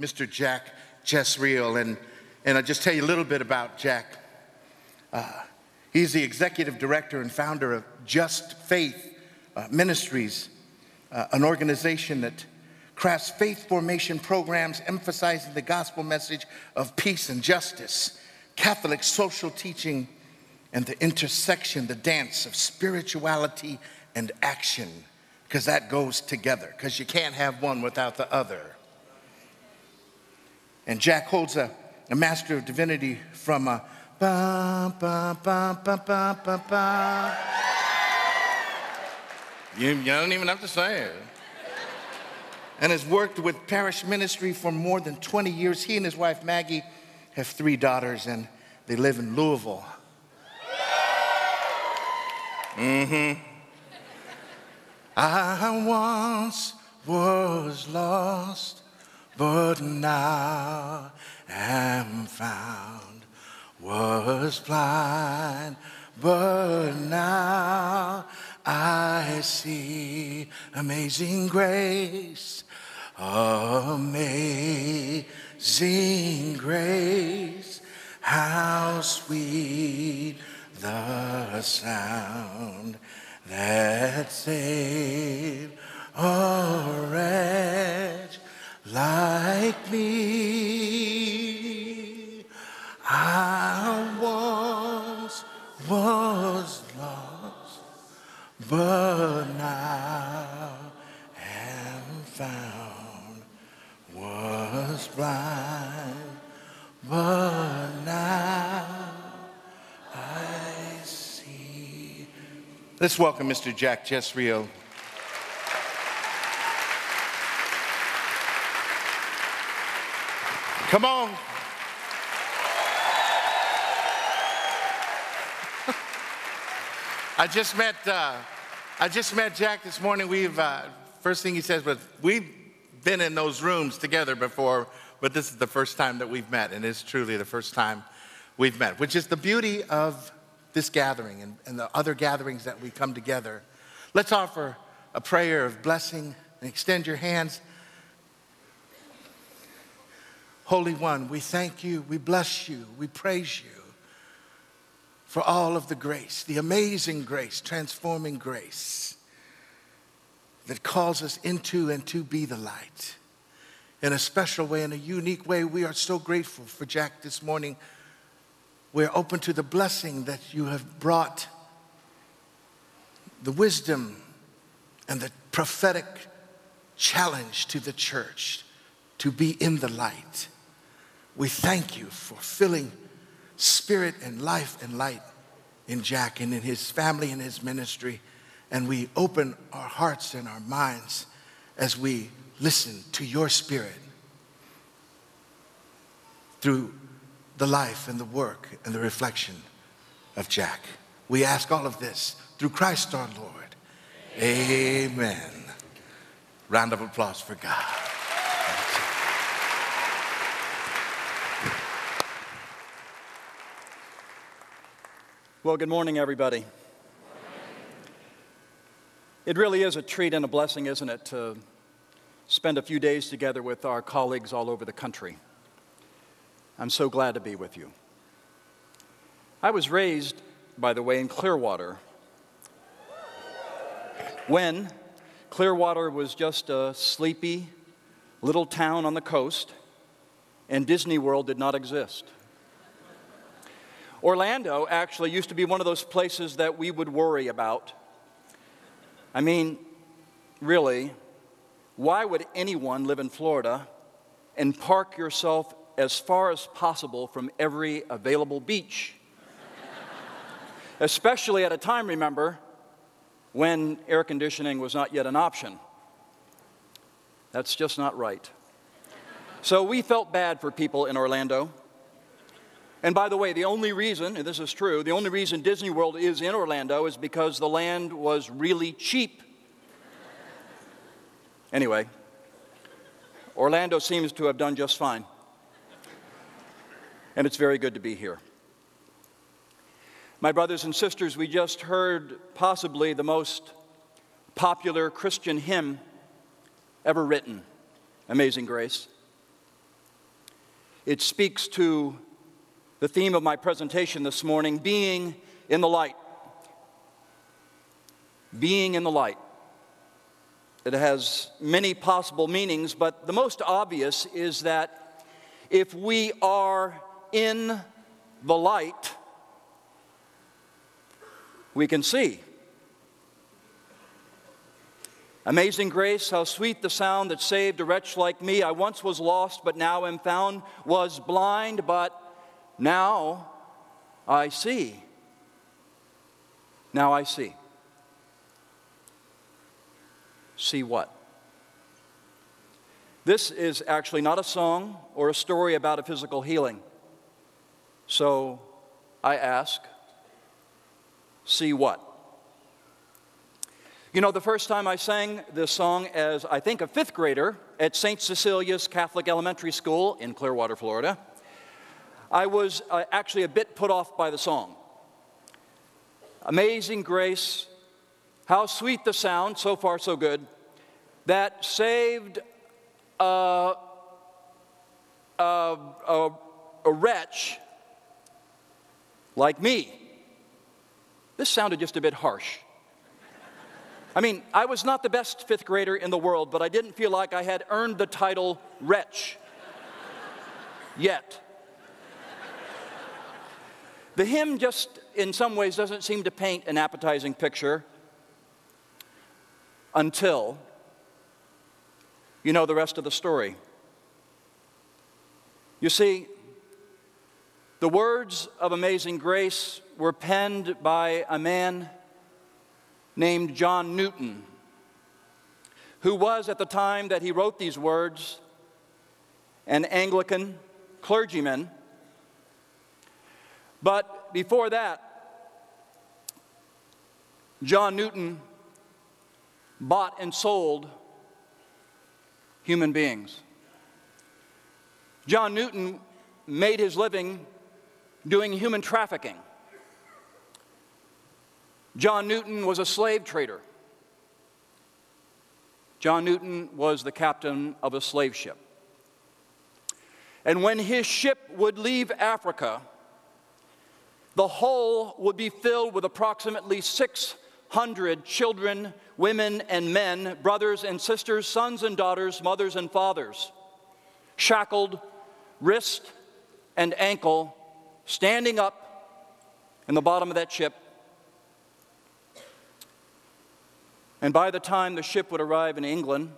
Mr. Jack Jezreel, and I'll just tell you a little bit about Jack. He's the executive director and founder of JustFaith Ministries, an organization that crafts faith formation programs emphasizing the gospel message of peace and justice, Catholic social teaching, and the intersection, the dance of spirituality and action, because that goes together, because you can't have one without the other. And Jack holds a Master of Divinity from a ba, ba, ba, ba, ba, ba, ba. You don't even have to say it. And has worked with Parish ministry for more than 20 years. He and his wife Maggie have 3 daughters, and they live in Louisville. I once was lost, but now am found. Was blind, but now I see. Amazing grace, amazing grace, how sweet the sound that saved a wretch like me. I once was lost, but now am found. Was blind, but now I see. Let's welcome Mr. Jack Jezreel. Come on. I just met Jack this morning. First thing he says was, we've been in those rooms together before, but this is the first time that we've met, and it's truly the first time we've met, which is the beauty of this gathering and the other gatherings that we come together. Let's offer a prayer of blessing and extend your hands. Holy One, we thank you, we bless you, we praise you for all of the grace, the amazing grace, transforming grace that calls us into and to be the light. In a special way, in a unique way, we are so grateful for Jack this morning. We're open to the blessing that you have brought, the wisdom and the prophetic challenge to the church to be in the light. We thank you for filling spirit and life and light in Jack and in his family and his ministry. And we open our hearts and our minds as we listen to your spirit through the life and the work and the reflection of Jack. We ask all of this through Christ our Lord. Amen. Round of applause for God. Well, good morning, everybody. It really is a treat and a blessing, isn't it, to spend a few days together with our colleagues all over the country. I'm so glad to be with you. I was raised, by the way, in Clearwater, when Clearwater was just a sleepy little town on the coast and Disney World did not exist. Orlando actually used to be one of those places that we would worry about. I mean, really, why would anyone live in Florida and park yourself as far as possible from every available beach? Especially at a time, remember, when air conditioning was not yet an option. That's just not right. So we felt bad for people in Orlando. And by the way, the only reason, and this is true, the only reason Disney World is in Orlando is because the land was really cheap. Anyway, Orlando seems to have done just fine. And it's very good to be here. My brothers and sisters, we just heard possibly the most popular Christian hymn ever written, Amazing Grace. It speaks to the theme of my presentation this morning, being in the light. Being in the light. It has many possible meanings, but the most obvious is that if we are in the light, we can see. Amazing grace, how sweet the sound that saved a wretch like me. I once was lost, but now am found, was blind, but now I see. Now I see. See what? This is actually not a song or a story about a physical healing. So I ask, see what? You know, the first time I sang this song as, I think, a fifth grader at St. Cecilia's Catholic Elementary School in Clearwater, Florida, I was actually a bit put off by the song. Amazing grace, how sweet the sound, so far so good, that saved a wretch like me. This sounded just a bit harsh. I mean, I was not the best fifth grader in the world, but I didn't feel like I had earned the title wretch yet. The hymn just, in some ways, doesn't seem to paint an appetizing picture until you know the rest of the story. You see, the words of Amazing Grace were penned by a man named John Newton, who was, at the time that he wrote these words, an Anglican clergyman. But before that, John Newton bought and sold human beings. John Newton made his living doing human trafficking. John Newton was a slave trader. John Newton was the captain of a slave ship. And when his ship would leave Africa, the hull would be filled with approximately 600 children, women and men, brothers and sisters, sons and daughters, mothers and fathers, shackled wrist and ankle, standing up in the bottom of that ship. And by the time the ship would arrive in England,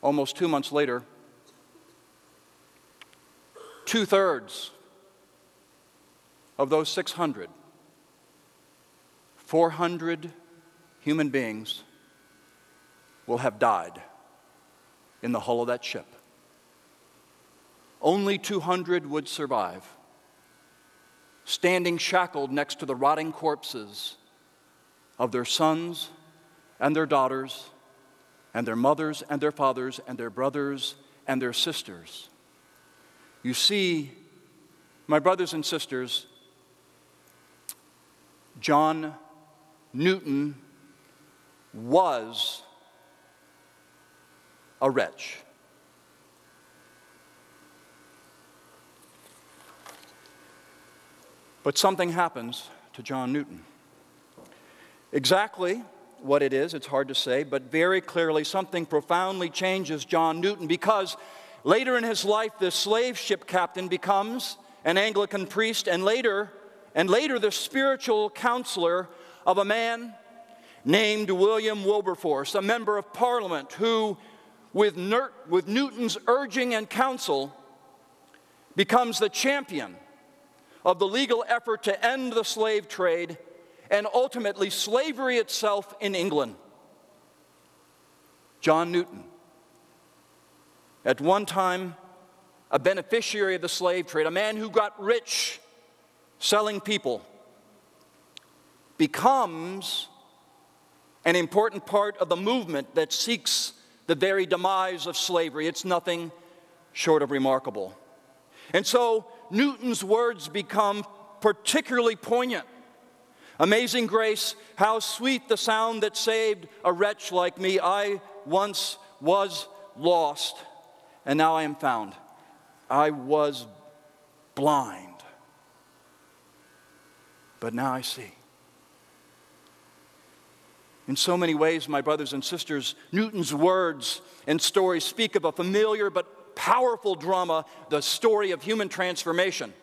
almost 2 months later, 2/3 of those 600, 400 human beings will have died in the hull of that ship. Only 200 would survive, standing shackled next to the rotting corpses of their sons and their daughters, and their mothers and their fathers, and their brothers and their sisters. You see, my brothers and sisters, John Newton was a wretch. But something happens to John Newton. Exactly what it is, it's hard to say, but very clearly something profoundly changes John Newton, because later in his life, this slave ship captain becomes an Anglican priest, and later the spiritual counselor of a man named William Wilberforce, a member of Parliament who, with Newton's urging and counsel, becomes the champion of the legal effort to end the slave trade and ultimately slavery itself in England. John Newton, at one time a beneficiary of the slave trade, a man who got rich selling people, becomes an important part of the movement that seeks the very demise of slavery. It's nothing short of remarkable. And so Newton's words become particularly poignant. Amazing grace, how sweet the sound that saved a wretch like me. I once was lost, and now I am found. I was blind, but now I see. In so many ways, my brothers and sisters, Newton's words and stories speak of a familiar but powerful drama, the story of human transformation.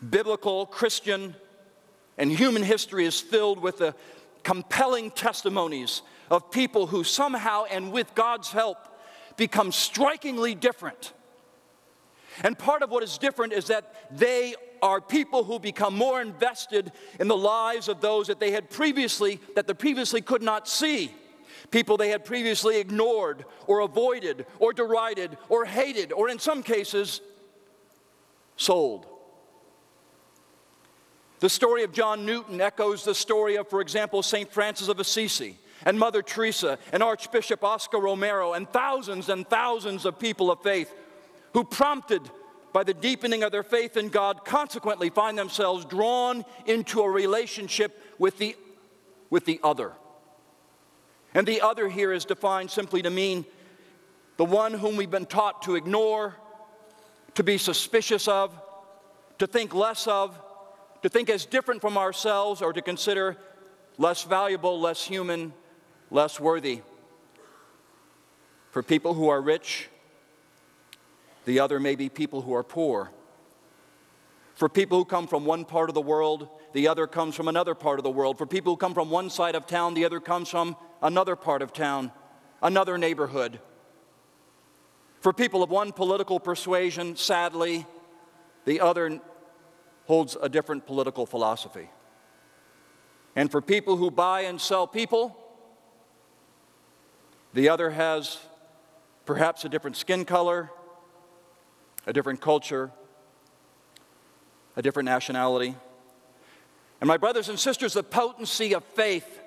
Biblical, Christian, and human history is filled with the compelling testimonies of people who somehow and with God's help become strikingly different. And part of what is different is that they are people who become more invested in the lives of those that they previously could not see. People they had previously ignored or avoided or derided or hated or in some cases sold. The story of John Newton echoes the story of, for example, St. Francis of Assisi and Mother Teresa and Archbishop Oscar Romero and thousands of people of faith who, prompted by the deepening of their faith in God, consequently find themselves drawn into a relationship with the other. And the other here is defined simply to mean the one whom we've been taught to ignore, to be suspicious of, to think less of, to think as different from ourselves, or to consider less valuable, less human, less worthy. For people who are rich, the other may be people who are poor. For people who come from one part of the world, the other comes from another part of the world. For people who come from one side of town, the other comes from another part of town, another neighborhood. For people of one political persuasion, sadly, the other holds a different political philosophy. And for people who buy and sell people, the other has perhaps a different skin color, a different culture, a different nationality. And my brothers and sisters, the potency of faith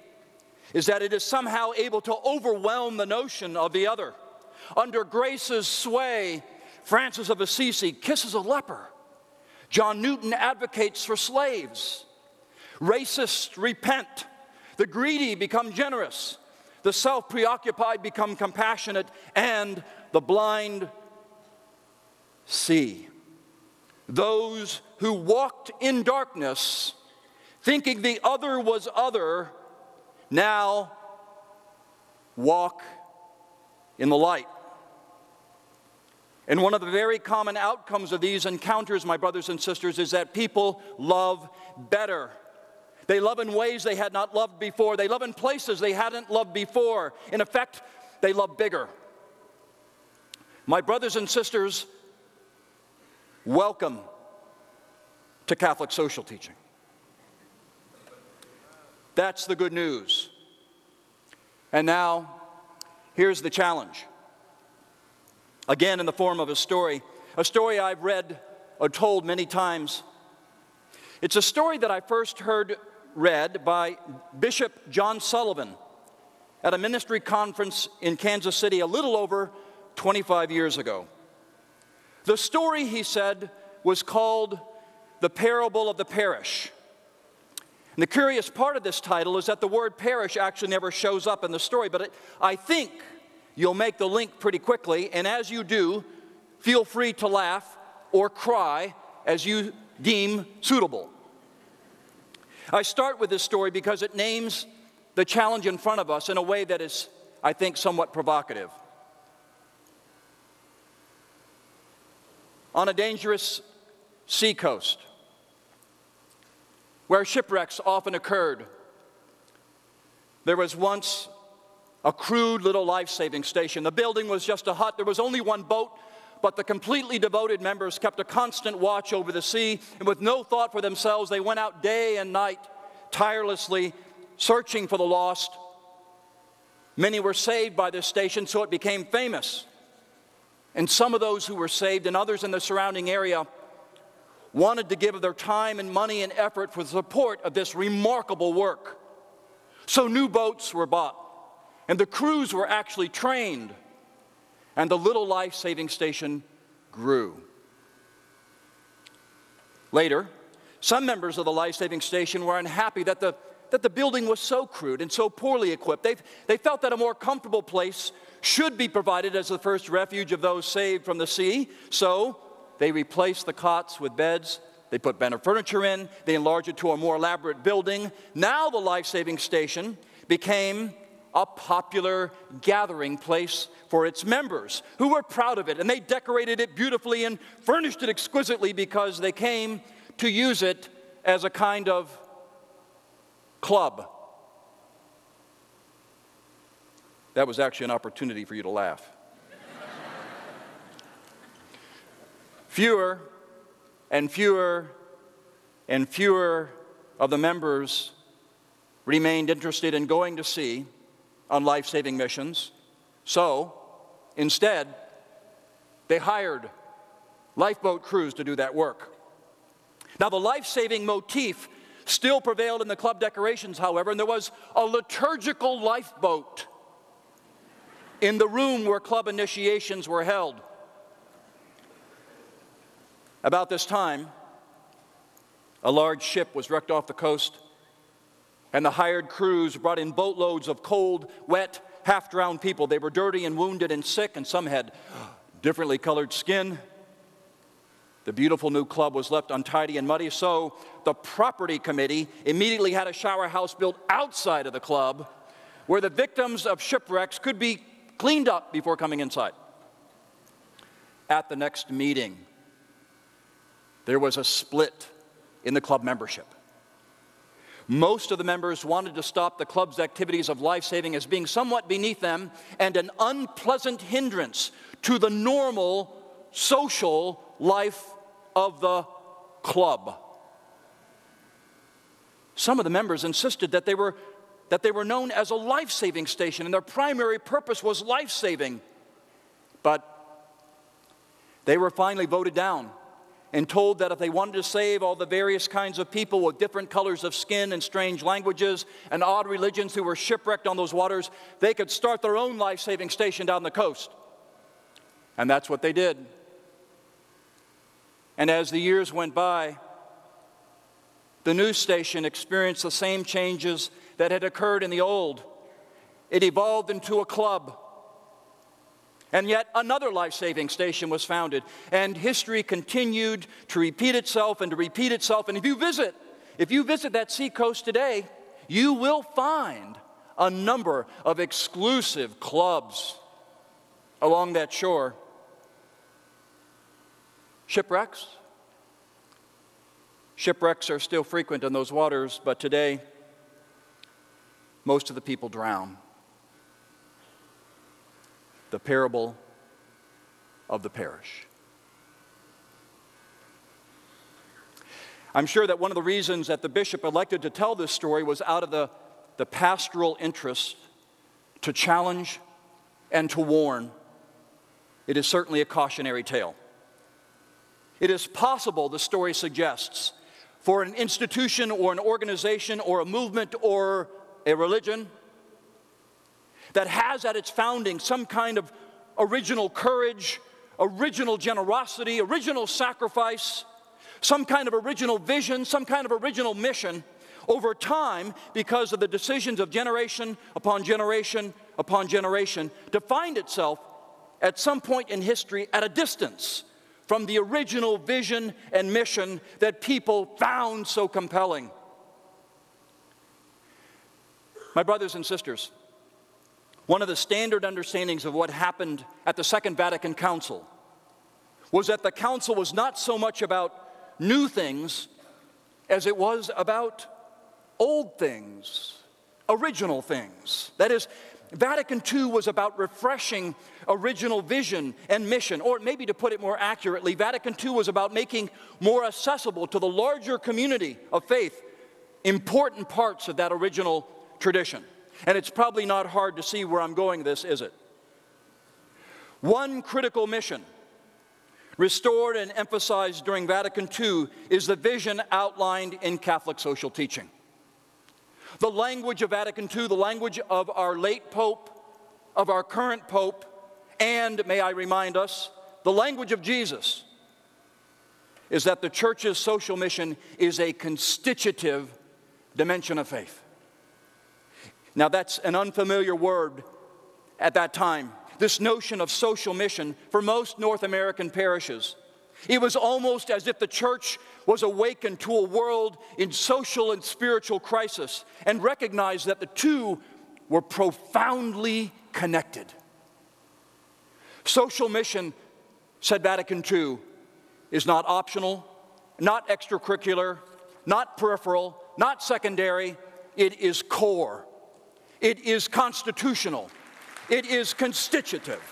is that it is somehow able to overwhelm the notion of the other. Under grace's sway, Francis of Assisi kisses a leper. John Newton advocates for slaves. Racists repent. The greedy become generous. The self-preoccupied become compassionate. And the blind see. Those who walked in darkness, thinking the other was other, now walk in the light. And one of the very common outcomes of these encounters, my brothers and sisters, is that people love better. They love in ways they had not loved before. They love in places they hadn't loved before. In effect, they love bigger. My brothers and sisters, welcome to Catholic social teaching. That's the good news. And now, here's the challenge. Again, in the form of a story I've read or told many times. It's a story that I first heard read by Bishop John Sullivan at a ministry conference in Kansas City a little over 25 years ago. The story, he said, was called The Parable of the Parish. And the curious part of this title is that the word parish actually never shows up in the story, but I think you'll make the link pretty quickly, and as you do, feel free to laugh or cry as you deem suitable. I start with this story because it names the challenge in front of us in a way that is, I think, somewhat provocative. On a dangerous seacoast, where shipwrecks often occurred, there was once a crude little life-saving station. The building was just a hut. There was only one boat, but the completely devoted members kept a constant watch over the sea, and with no thought for themselves, they went out day and night, tirelessly searching for the lost. Many were saved by this station, so it became famous. And some of those who were saved and others in the surrounding area wanted to give their time and money and effort for the support of this remarkable work. So new boats were bought, and the crews were actually trained, and the little life-saving station grew. Later, some members of the life-saving station were unhappy that the that the building was so crude and so poorly equipped. They felt that a more comfortable place should be provided as the first refuge of those saved from the sea. So they replaced the cots with beds. They put better furniture in. They enlarged it to a more elaborate building. Now the life-saving station became a popular gathering place for its members, who were proud of it. And they decorated it beautifully and furnished it exquisitely because they came to use it as a kind of club. That was actually an opportunity for you to laugh. Fewer and fewer and fewer of the members remained interested in going to sea on life-saving missions. So, instead, they hired lifeboat crews to do that work. Now, the life-saving motif still prevailed in the club decorations, however, and there was a liturgical lifeboat in the room where club initiations were held. About this time, a large ship was wrecked off the coast, and the hired crews brought in boatloads of cold, wet, half-drowned people. They were dirty and wounded and sick, and some had differently colored skin. The beautiful new club was left untidy and muddy, so the property committee immediately had a shower house built outside of the club where the victims of shipwrecks could be cleaned up before coming inside. At the next meeting, there was a split in the club membership. Most of the members wanted to stop the club's activities of life-saving as being somewhat beneath them and an unpleasant hindrance to the normal social life of the club. Some of the members insisted that they were known as a life-saving station and their primary purpose was life-saving. But they were finally voted down and told that if they wanted to save all the various kinds of people with different colors of skin and strange languages and odd religions who were shipwrecked on those waters, they could start their own life-saving station down the coast. And that's what they did. And as the years went by, the new station experienced the same changes that had occurred in the old. It evolved into a club. And yet another life-saving station was founded, and history continued to repeat itself and to repeat itself. And if you visit that seacoast today, you will find a number of exclusive clubs along that shore. Shipwrecks? Shipwrecks are still frequent in those waters, but today, most of the people drown. The parable of the Parish. I'm sure that one of the reasons that the bishop elected to tell this story was out of the pastoral interest to challenge and to warn. It is certainly a cautionary tale. It is possible, the story suggests, for an institution or an organization or a movement or a religion that has at its founding some kind of original courage, original generosity, original sacrifice, some kind of original vision, some kind of original mission, over time, because of the decisions of generation upon generation upon generation, to find itself at some point in history at a distance from the original vision and mission that people found so compelling. My brothers and sisters, one of the standard understandings of what happened at the Second Vatican Council was that the council was not so much about new things as it was about old things, original things. That is, Vatican II was about refreshing original vision and mission, or maybe to put it more accurately, Vatican II was about making more accessible to the larger community of faith important parts of that original tradition. And it's probably not hard to see where I'm going this, is it? One critical mission restored and emphasized during Vatican II is the vision outlined in Catholic social teaching. The language of Vatican II, the language of our late Pope, of our current Pope, and, may I remind us, the language of Jesus, is that the Church's social mission is a constitutive dimension of faith. Now that's an unfamiliar word at that time. This notion of social mission for most North American parishes. It was almost as if the church was awakened to a world in social and spiritual crisis and recognized that the two were profoundly connected. Social mission, said Vatican II, is not optional, not extracurricular, not peripheral, not secondary. It is core. It is constitutional. It is constitutive.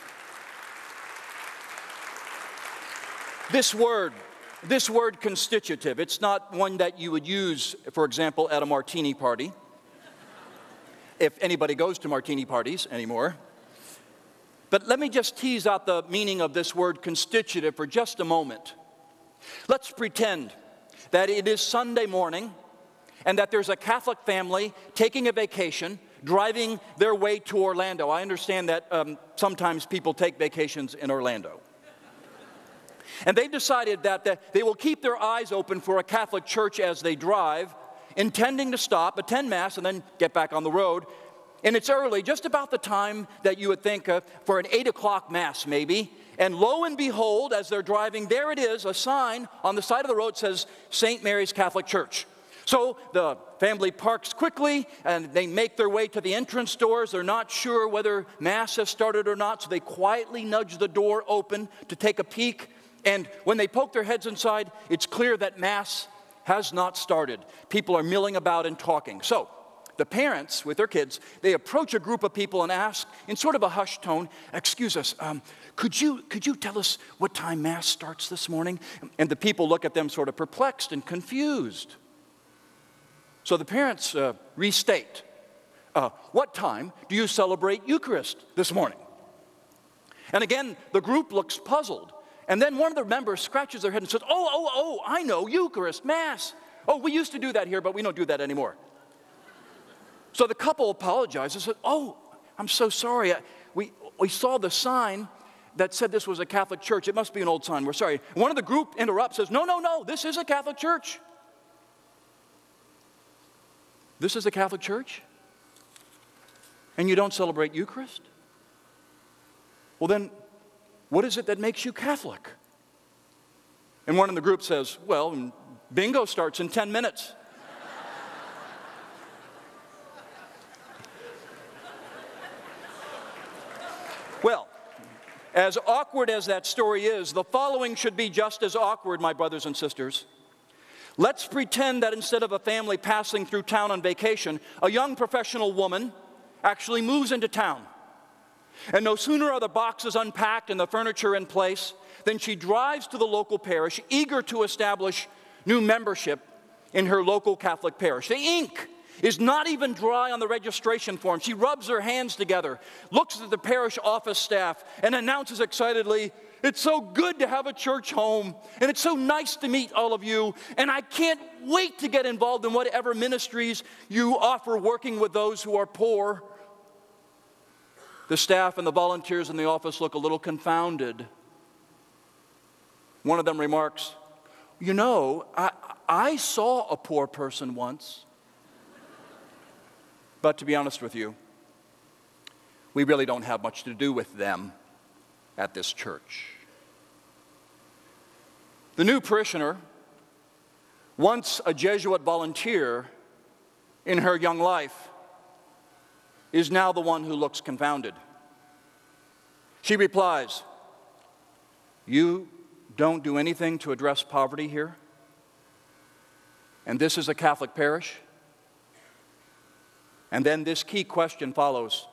This word constitutive, it's not one that you would use, for example, at a martini party, if anybody goes to martini parties anymore. But let me just tease out the meaning of this word constitutive for just a moment. Let's pretend that it is Sunday morning and that there's a Catholic family taking a vacation, driving their way to Orlando. I understand that sometimes people take vacations in Orlando. And they've decided that they will keep their eyes open for a Catholic church as they drive, intending to stop, attend Mass, and then get back on the road. And it's early, just about the time that you would think for an 8 o'clock Mass maybe. And lo and behold, as they're driving, there it is, a sign on the side of the road says, St. Mary's Catholic Church. So the family parks quickly, and they make their way to the entrance doors. They're not sure whether Mass has started or not, so they quietly nudge the door open to take a peek. And when they poke their heads inside, it's clear that Mass has not started. People are milling about and talking. So the parents, with their kids, they approach a group of people and ask, in sort of a hushed tone, "Excuse us, could you tell us what time Mass starts this morning?" And the people look at them sort of perplexed and confused. So the parents restate, "What time do you celebrate Eucharist this morning?" And again, the group looks puzzled. And then one of the members scratches their head and says, oh, I know, Eucharist, Mass. Oh, we used to do that here, but we don't do that anymore. So the couple apologized and said, "Oh, I'm so sorry. We saw the sign that said this was a Catholic church. It must be an old sign. We're sorry." And one of the group interrupts, says, No, this is a Catholic church. This is a Catholic church? And you don't celebrate Eucharist? Well then, what is it that makes you Catholic? And one in the group says, "Well, bingo starts in 10 minutes. Well, as awkward as that story is, the following should be just as awkward, my brothers and sisters. Let's pretend that instead of a family passing through town on vacation, a young professional woman actually moves into town. And no sooner are the boxes unpacked and the furniture in place than she drives to the local parish, eager to establish new membership in her local Catholic parish. The ink is not even dry on the registration form. She rubs her hands together, looks at the parish office staff, and announces excitedly, "It's so good to have a church home, and it's so nice to meet all of you, and I can't wait to get involved in whatever ministries you offer working with those who are poor." The staff and the volunteers in the office look a little confounded. One of them remarks, "You know, I saw a poor person once. But to be honest with you, we really don't have much to do with them at this church." The new parishioner, once a Jesuit volunteer in her young life, is now the one who looks confounded. She replies, "You don't do anything to address poverty here? And this is a Catholic parish?" And then this key question follows.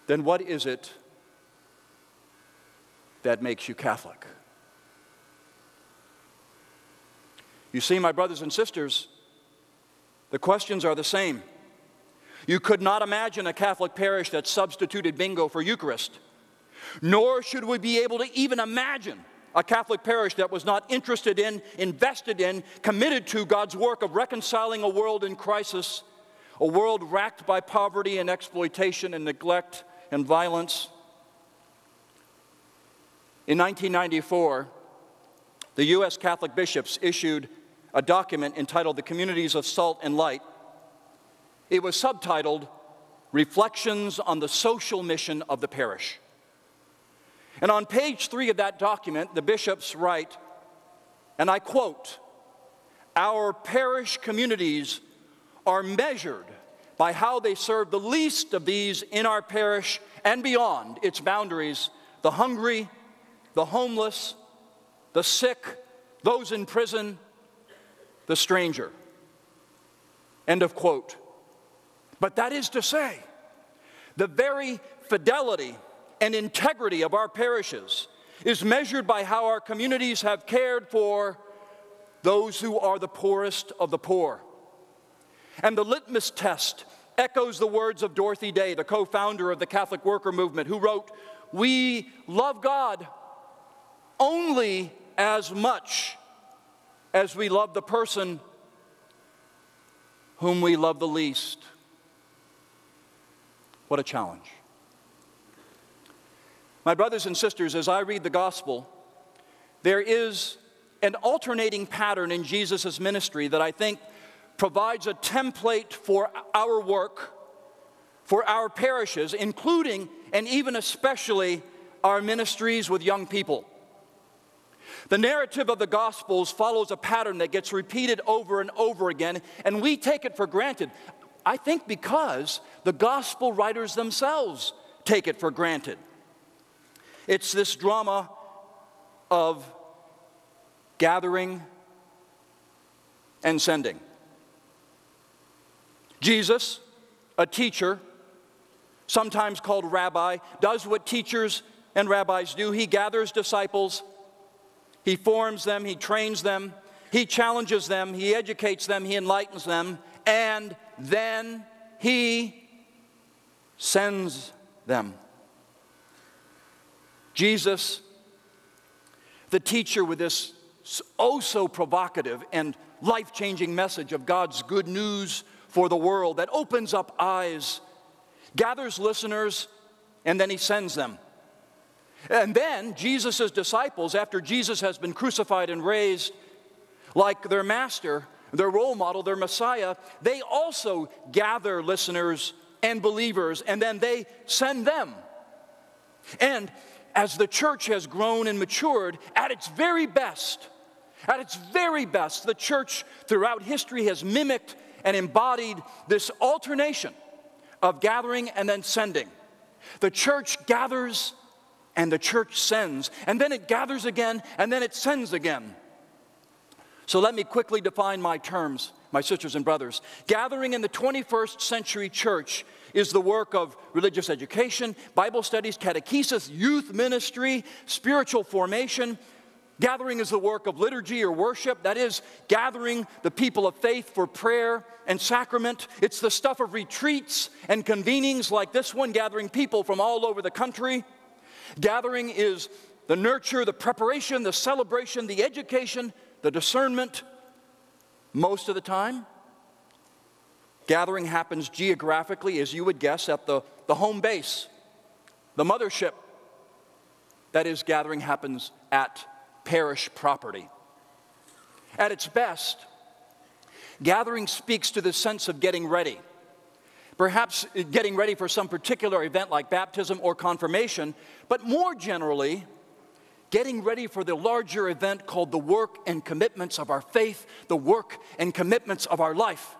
Then what is it that makes you Catholic? You see, my brothers and sisters, the questions are the same. You could not imagine a Catholic parish that substituted bingo for Eucharist. Nor should we be able to even imagine a Catholic parish that was not interested in, invested in, committed to God's work of reconciling a world in crisis, a world racked by poverty and exploitation and neglect and violence. In 1994, the U.S. Catholic bishops issued a document entitled "The Communities of Salt and Light." It was subtitled, Reflections on the Social Mission of the Parish. And on page 3 of that document, the bishops write, and I quote, "Our parish communities are measured by how they serve the least of these in our parish and beyond its boundaries, the hungry, the homeless, the sick, those in prison, the stranger." End of quote. But that is to say, the very fidelity and integrity of our parishes is measured by how our communities have cared for those who are the poorest of the poor. And the litmus test echoes the words of Dorothy Day, the co-founder of the Catholic Worker Movement, who wrote, "We love God only as much as we love the person whom we love the least." What a challenge. My brothers and sisters, as I read the gospel, there is an alternating pattern in Jesus' ministry that I think provides a template for our work, for our parishes, including and even especially our ministries with young people. The narrative of the Gospels follows a pattern that gets repeated over and over again, and we take it for granted. I think because the Gospel writers themselves take it for granted. It's this drama of gathering and sending. Jesus, a teacher, sometimes called rabbi, does what teachers and rabbis do. He gathers disciples, he forms them, he trains them, he challenges them, he educates them, he enlightens them, and then he sends them. Jesus, the teacher with this oh so provocative and life-changing message of God's good news for the world that opens up eyes, gathers listeners, and then he sends them. And then Jesus' disciples, after Jesus has been crucified and raised, like their master, their role model, their Messiah, they also gather listeners and believers, and then they send them. And as the church has grown and matured, at its very best, the church throughout history has mimicked and embodied this alternation of gathering and then sending. The church gathers and the church sends, and then it gathers again, and then it sends again. So let me quickly define my terms, my sisters and brothers. Gathering in the 21st century church is the work of religious education, Bible studies, catechesis, youth ministry, spiritual formation. Gathering is the work of liturgy or worship, that is, gathering the people of faith for prayer and sacrament. It's the stuff of retreats and convenings like this one, gathering people from all over the country. Gathering is the nurture, the preparation, the celebration, the education, the discernment. Most of the time, gathering happens geographically, as you would guess, at the home base, the mothership. That is, gathering happens at parish property. At its best, gathering speaks to the sense of getting ready. Perhaps getting ready for some particular event like baptism or confirmation, but more generally, getting ready for the larger event called the work and commitments of our faith, the work and commitments of our life.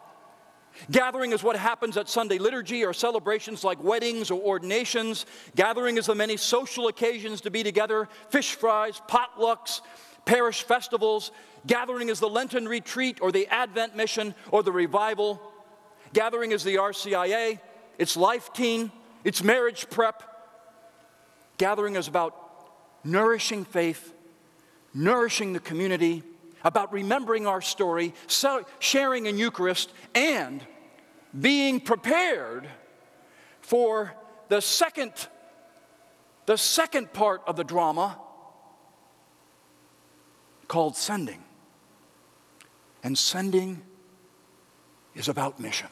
Gathering is what happens at Sunday liturgy or celebrations like weddings or ordinations. Gathering is the many social occasions to be together, fish fries, potlucks, parish festivals. Gathering is the Lenten retreat or the Advent mission or the revival. Gathering is the RCIA, it's Life Teen, it's marriage prep. Gathering is about nourishing faith, nourishing the community, about remembering our story, sharing in Eucharist, and being prepared for the second part of the drama called sending. And sending is about mission.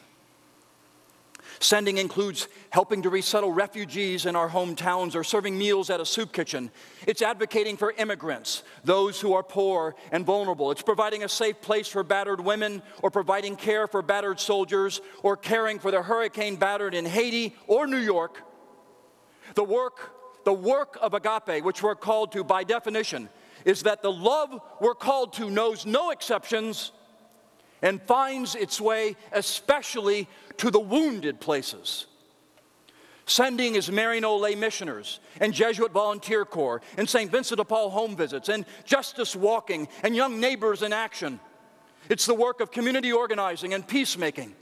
Sending includes helping to resettle refugees in our hometowns or serving meals at a soup kitchen. It's advocating for immigrants, those who are poor and vulnerable. It's providing a safe place for battered women, or providing care for battered soldiers, or caring for the hurricane battered in Haiti or New York. The work of agape, which we're called to by definition, is that the love we're called to knows no exceptions and finds its way especially to the wounded places. Sending is Maryknoll lay missioners and Jesuit volunteer corps and St. Vincent de Paul home visits and justice walking and young neighbors in action. It's the work of community organizing and peacemaking.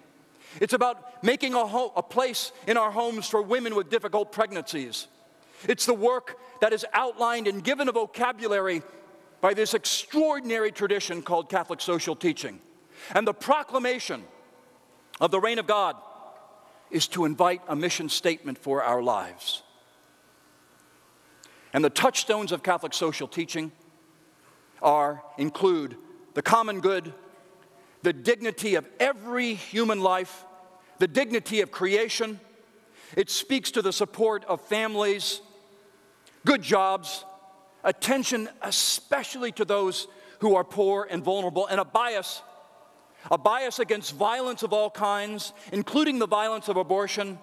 It's about making a place in our homes for women with difficult pregnancies. It's the work that is outlined and given a vocabulary by this extraordinary tradition called Catholic social teaching. And the proclamation of the reign of God is to invite a mission statement for our lives. And the touchstones of Catholic social teaching include the common good, the dignity of every human life, the dignity of creation. It speaks to the support of families, good jobs, attention especially to those who are poor and vulnerable, and a bias against violence of all kinds, including the violence of abortion,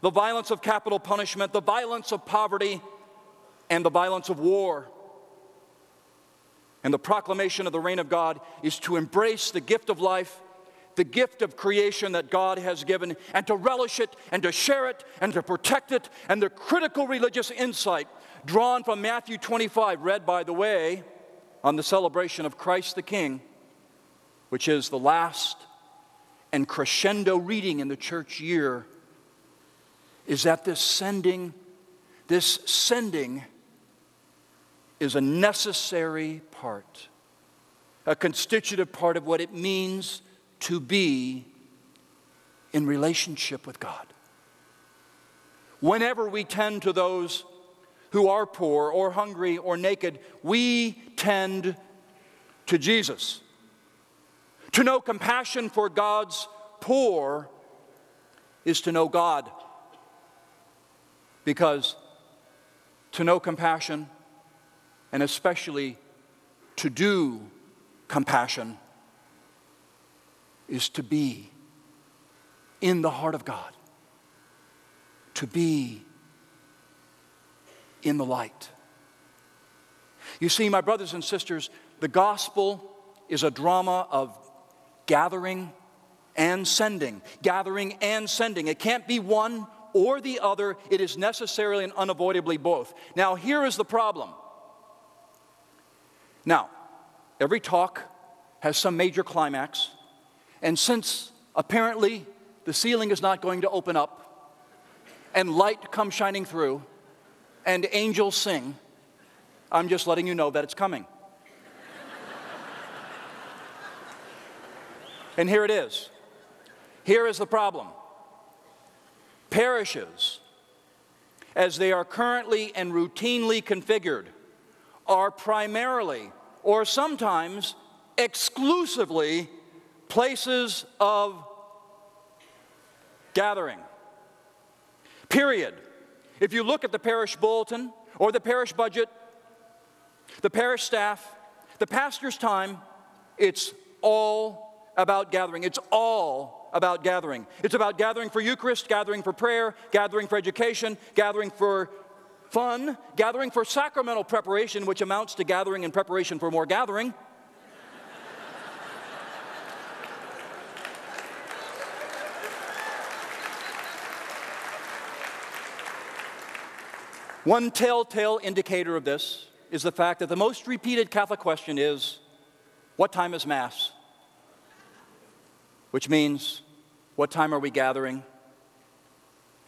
the violence of capital punishment, the violence of poverty, and the violence of war. And the proclamation of the reign of God is to embrace the gift of life, the gift of creation that God has given, and to relish it, and to share it, and to protect it, and the critical religious insight drawn from Matthew 25, read, by the way, on the celebration of Christ the King, which is the last and crescendo reading in the church year, is that this sending is a necessary part, a constitutive part of what it means to be in relationship with God. Whenever we tend to those who are poor or hungry or naked, we tend to Jesus. To know compassion for God's poor is to know God. Because to know compassion, and especially to do compassion, is to be in the heart of God, to be in the light. You see, my brothers and sisters, the gospel is a drama of gathering and sending. Gathering and sending. It can't be one or the other. It is necessarily and unavoidably both. Now, here is the problem. Now, every talk has some major climax, and since apparently the ceiling is not going to open up, and light comes shining through, and angels sing, I'm just letting you know that it's coming. And here it is. Here is the problem. Parishes, as they are currently and routinely configured, are primarily, or sometimes exclusively, places of gathering. Period. If you look at the parish bulletin or the parish budget, the parish staff, the pastor's time, it's all about gathering. It's all about gathering. It's about gathering for Eucharist, gathering for prayer, gathering for education, gathering for fun, gathering for sacramental preparation, which amounts to gathering in preparation for more gathering. One telltale indicator of this is the fact that the most repeated Catholic question is, what time is Mass? Which means, what time are we gathering?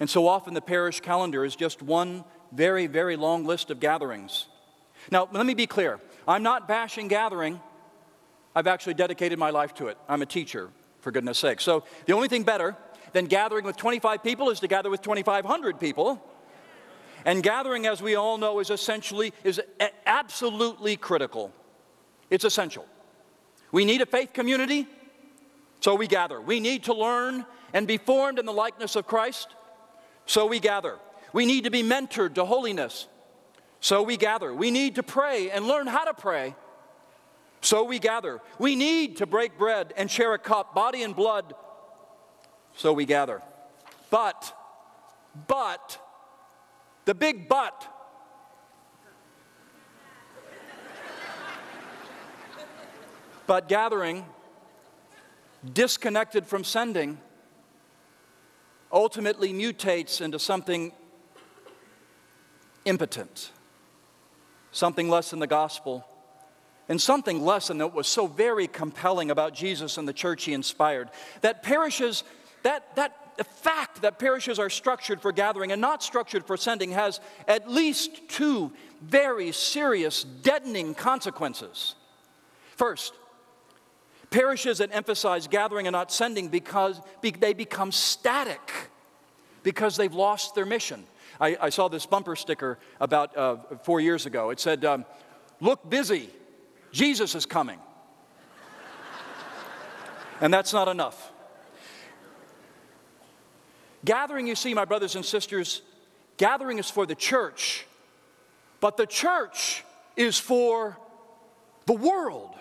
And so often the parish calendar is just one very, very long list of gatherings. Now, let me be clear. I'm not bashing gathering. I've actually dedicated my life to it. I'm a teacher, for goodness sake. So the only thing better than gathering with 25 people is to gather with 2,500 people. And gathering, as we all know, is absolutely critical. It's essential. We need a faith community, so we gather. We need to learn and be formed in the likeness of Christ? So we gather. We need to be mentored to holiness. So we gather. We need to pray and learn how to pray. So we gather. We need to break bread and share a cup, body and blood. So we gather. But, the big but, but gathering, disconnected from sending, ultimately mutates into something impotent, something less than the gospel, and something less than what was so very compelling about Jesus and the church he inspired. That parishes, the fact that parishes are structured for gathering and not structured for sending has at least two very serious, deadening consequences. First, parishes that emphasize gathering and not sending they become static because they've lost their mission. I saw this bumper sticker about 4 years ago. It said, "Look busy, Jesus is coming." And that's not enough. Gathering, you see, my brothers and sisters, gathering is for the church, but the church is for the world.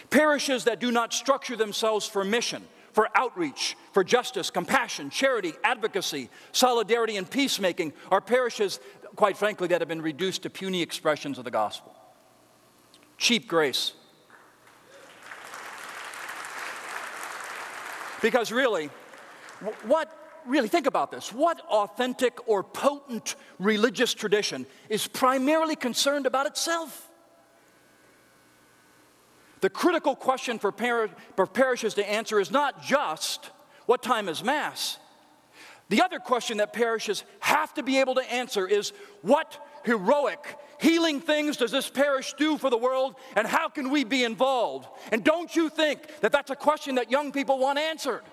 Parishes that do not structure themselves for mission, for outreach, for justice, compassion, charity, advocacy, solidarity, and peacemaking are parishes, quite frankly, that have been reduced to puny expressions of the gospel. Cheap grace. Because really, think about this. What authentic or potent religious tradition is primarily concerned about itself? The critical question for parishes to answer is not just, what time is Mass? The other question that parishes have to be able to answer is, what heroic, healing things does this parish do for the world, and how can we be involved? And don't you think that that's a question that young people want answered?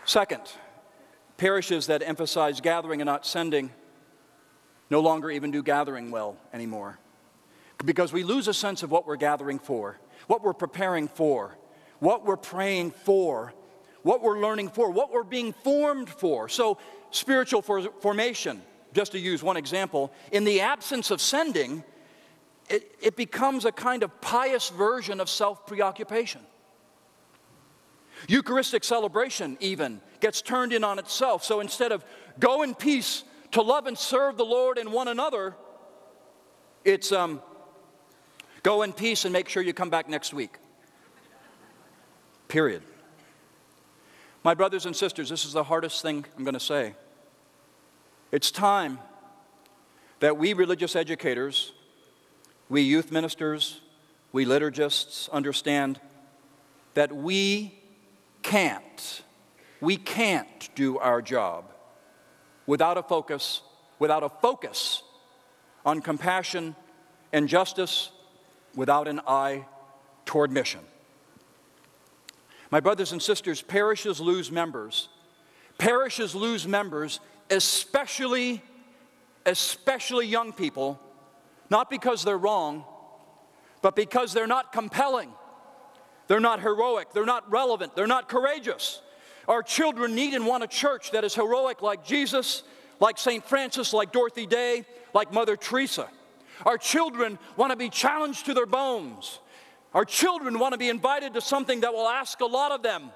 Second, parishes that emphasize gathering and not sending no longer even do gathering well anymore, because we lose a sense of what we're gathering for, what we're preparing for, what we're praying for, what we're learning for, what we're being formed for. So spiritual formation, just to use one example, in the absence of sending, it becomes a kind of pious version of self-preoccupation. Eucharistic celebration even gets turned in on itself. So instead of go in peace to love and serve the Lord and one another, it's go in peace and make sure you come back next week. Period. My brothers and sisters, this is the hardest thing I'm going to say. It's time that we religious educators, we youth ministers, we liturgists understand that we can't do our job without a focus on compassion and justice, without an eye toward mission. My brothers and sisters, parishes lose members. Parishes lose members, especially young people, not because they're wrong, but because they're not compelling. They're not heroic, they're not relevant, they're not courageous. Our children need and want a church that is heroic like Jesus, like St. Francis, like Dorothy Day, like Mother Teresa. Our children want to be challenged to their bones. Our children want to be invited to something that will ask a lot of them.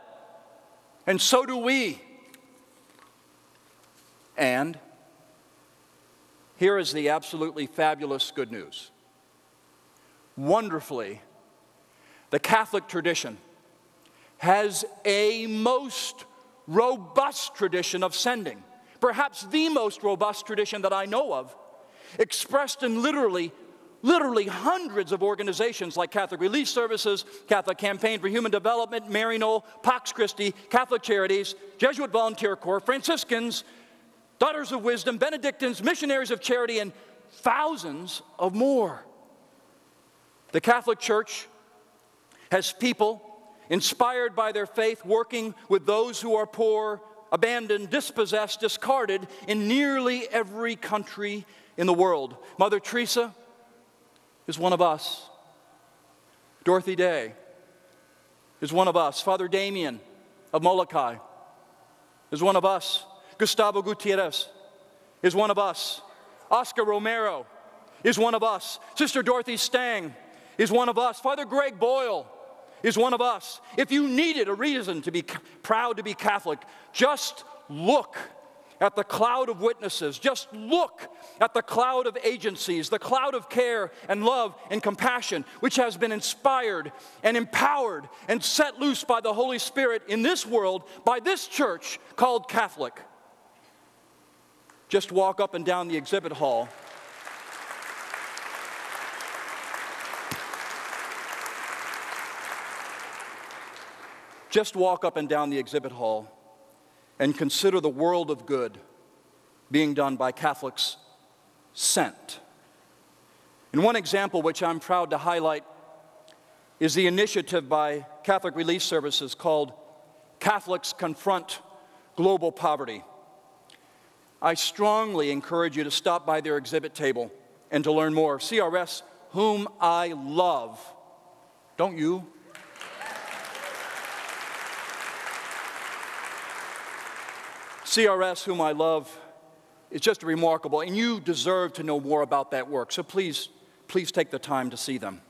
And so do we. And here is the absolutely fabulous good news. Wonderfully, the Catholic tradition has a most robust tradition of sending, perhaps the most robust tradition that I know of, expressed in literally hundreds of organizations like Catholic Relief Services, Catholic Campaign for Human Development, Maryknoll, Pax Christi, Catholic Charities, Jesuit Volunteer Corps, Franciscans, Daughters of Wisdom, Benedictines, Missionaries of Charity, and thousands of more. The Catholic Church has people inspired by their faith working with those who are poor, abandoned, dispossessed, discarded in nearly every country in the world. Mother Teresa, is one of us. Dorothy Day is one of us. Father Damien of Molokai is one of us. Gustavo Gutierrez is one of us. Oscar Romero is one of us. Sister Dorothy Stang is one of us. Father Greg Boyle is one of us. If you needed a reason to be proud to be Catholic, just look at the cloud of witnesses. Just look at the cloud of agencies, the cloud of care and love and compassion, which has been inspired and empowered and set loose by the Holy Spirit in this world, by this church called Catholic. Just walk up and down the exhibit hall. Just walk up and down the exhibit hall and consider the world of good being done by Catholics sent. And one example which I'm proud to highlight is the initiative by Catholic Relief Services called Catholics Confront Global Poverty. I strongly encourage you to stop by their exhibit table and to learn more. CRS, whom I love. Don't you? CRS, whom I love, is just remarkable, and you deserve to know more about that work. So please take the time to see them.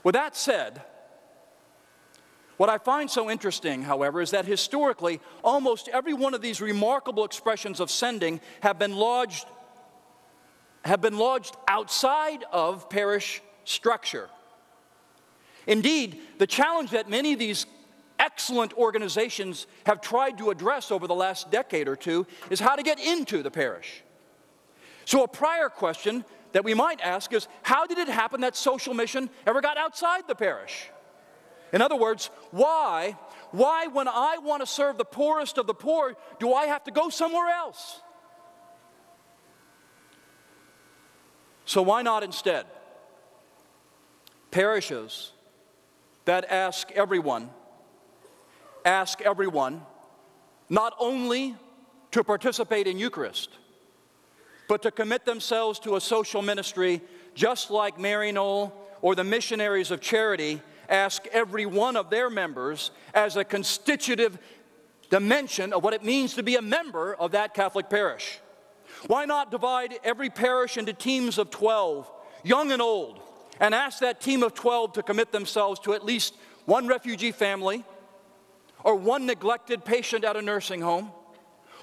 With that said, what I find so interesting, however, is that historically, almost every one of these remarkable expressions of sending have been lodged outside of parish structure. Indeed, the challenge that many of these excellent organizations have tried to address over the last decade or two is how to get into the parish. So a prior question that we might ask is, how did it happen that social mission ever got outside the parish? In other words, why when I want to serve the poorest of the poor, do I have to go somewhere else? So why not instead parishes that ask everyone not only to participate in Eucharist, but to commit themselves to a social ministry just like Mary Knoll or the Missionaries of Charity ask every one of their members as a constitutive dimension of what it means to be a member of that Catholic parish. Why not divide every parish into teams of 12, young and old, and ask that team of 12 to commit themselves to at least one refugee family, or one neglected patient at a nursing home,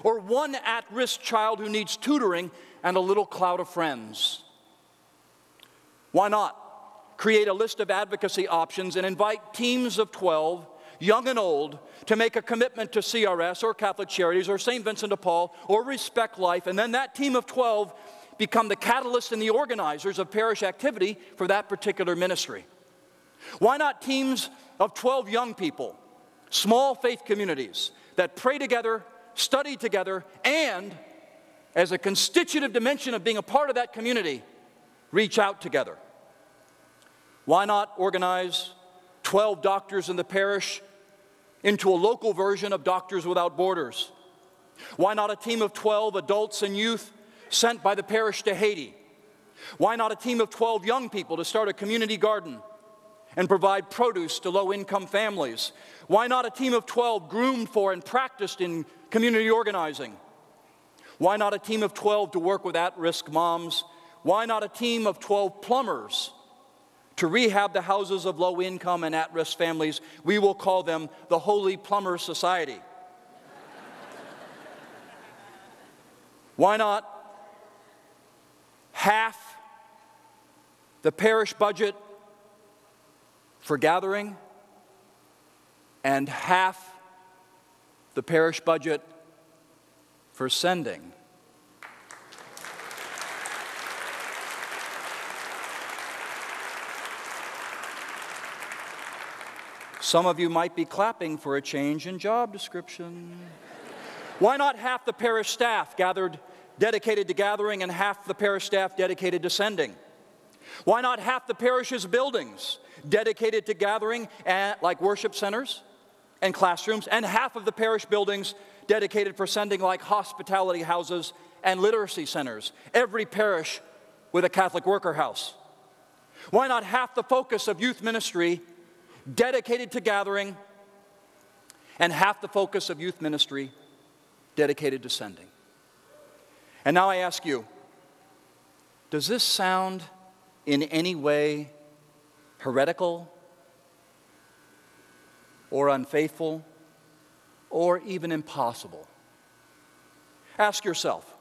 or one at-risk child who needs tutoring and a little cloud of friends? Why not create a list of advocacy options and invite teams of 12, young and old, to make a commitment to CRS or Catholic Charities or St. Vincent de Paul or Respect Life, and then that team of 12 become the catalysts and the organizers of parish activity for that particular ministry? Why not teams of 12 young people, small faith communities that pray together, study together, and, as a constitutive dimension of being a part of that community, reach out together? Why not organize 12 doctors in the parish into a local version of Doctors Without Borders? Why not a team of 12 adults and youth sent by the parish to Haiti? Why not a team of 12 young people to start a community garden and provide produce to low-income families? Why not a team of 12 groomed for and practiced in community organizing? Why not a team of 12 to work with at-risk moms? Why not a team of 12 plumbers to rehab the houses of low-income and at-risk families? We will call them the Holy Plumber Society. Why not half the parish budget for gathering and half the parish budget for sending? Some of you might be clapping for a change in job description. Why not half the parish staff dedicated to gathering and half the parish staff dedicated to sending? Why not half the parish's buildings dedicated to gathering, like worship centers and classrooms, and half of the parish buildings dedicated for sending, like hospitality houses and literacy centers, every parish with a Catholic worker house? Why not half the focus of youth ministry dedicated to gathering and half the focus of youth ministry dedicated to sending? And now I ask you, does this sound in any way heretical or unfaithful or even impossible? Ask yourself,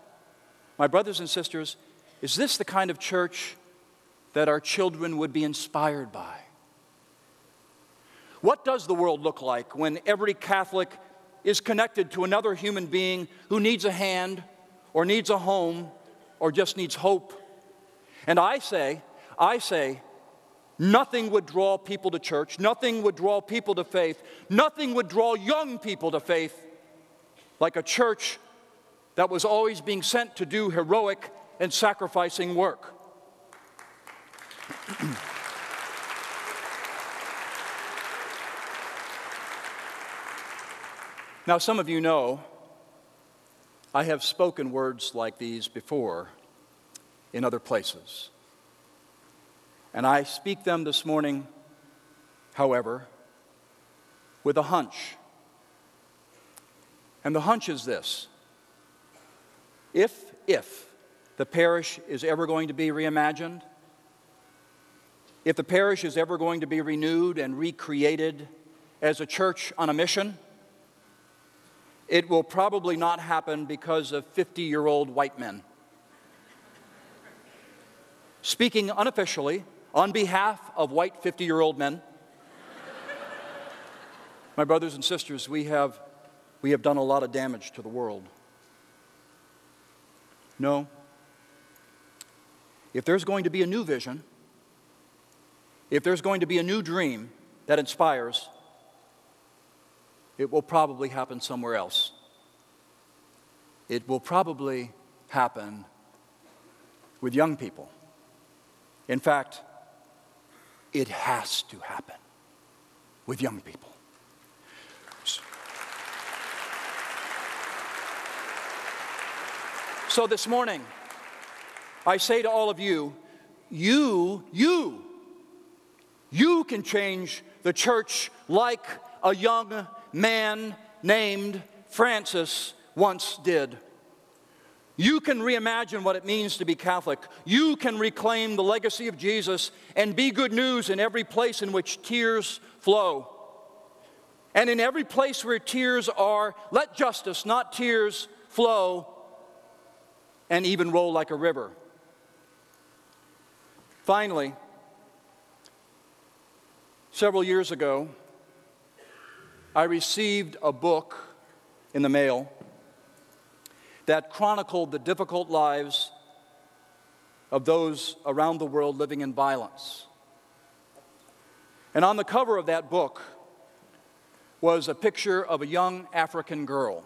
my brothers and sisters, is this the kind of church that our children would be inspired by? What does the world look like when every Catholic is connected to another human being who needs a hand or needs a home or just needs hope? And I say, nothing would draw people to church, nothing would draw people to faith, nothing would draw young people to faith like a church that was always being sent to do heroic and sacrificing work. Now, some of you know I have spoken words like these before in other places. And I speak them this morning, however, with a hunch. And the hunch is this: if the parish is ever going to be reimagined, if the parish is ever going to be renewed and recreated as a church on a mission, it will probably not happen because of 50-year-old white men. Speaking unofficially, on behalf of white 50-year-old men, my brothers and sisters, we have done a lot of damage to the world. No. If there's going to be a new vision, if there's going to be a new dream that inspires, it will probably happen somewhere else. It will probably happen with young people. In fact, it has to happen with young people. So this morning, I say to all of you, you can change the church like a young man named Francis once did. You can reimagine what it means to be Catholic. You can reclaim the legacy of Jesus and be good news in every place in which tears flow. And in every place where tears are, let justice, not tears, flow and even roll like a river. Finally, several years ago, I received a book in the mail that chronicled the difficult lives of those around the world living in violence. And on the cover of that book was a picture of a young African girl,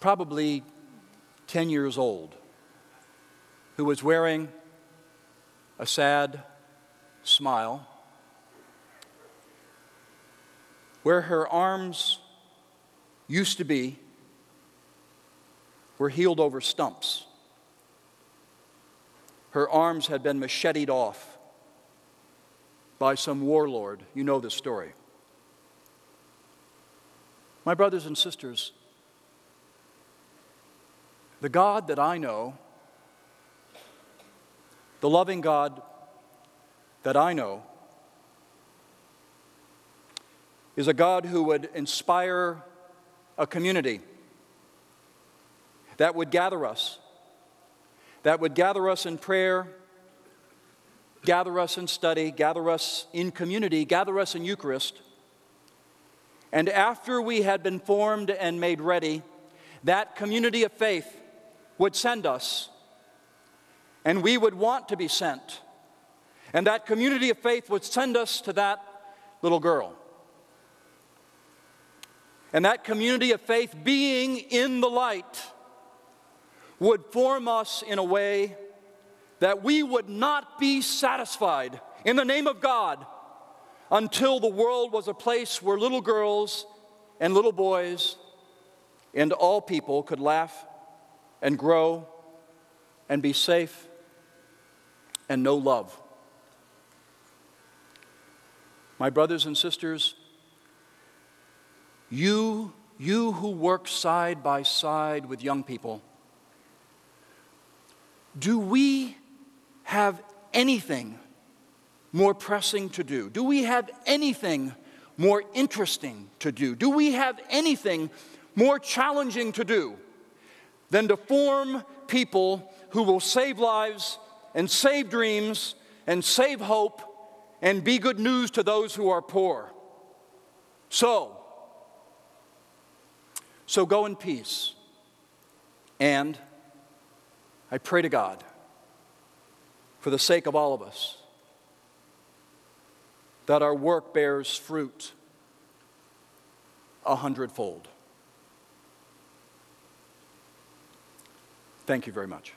probably 10 years old, who was wearing a sad smile, where her arms used to be were healed over stumps. Her arms had been macheted off by some warlord. You know this story. My brothers and sisters, the God that I know, the loving God that I know, is a God who would inspire a community that would gather us in prayer, gather us in study, gather us in community, gather us in Eucharist. And after we had been formed and made ready, that community of faith would send us, and we would want to be sent. And that community of faith would send us to that little girl. And that community of faith, being in the light, would form us in a way that we would not be satisfied in the name of God until the world was a place where little girls and little boys and all people could laugh and grow and be safe and know love. My brothers and sisters, you who work side by side with young people, do we have anything more pressing to do? Do we have anything more interesting to do? Do we have anything more challenging to do than to form people who will save lives and save dreams and save hope and be good news to those who are poor? So go in peace. And I pray to God, for the sake of all of us, that our work bears fruit 100-fold. Thank you very much.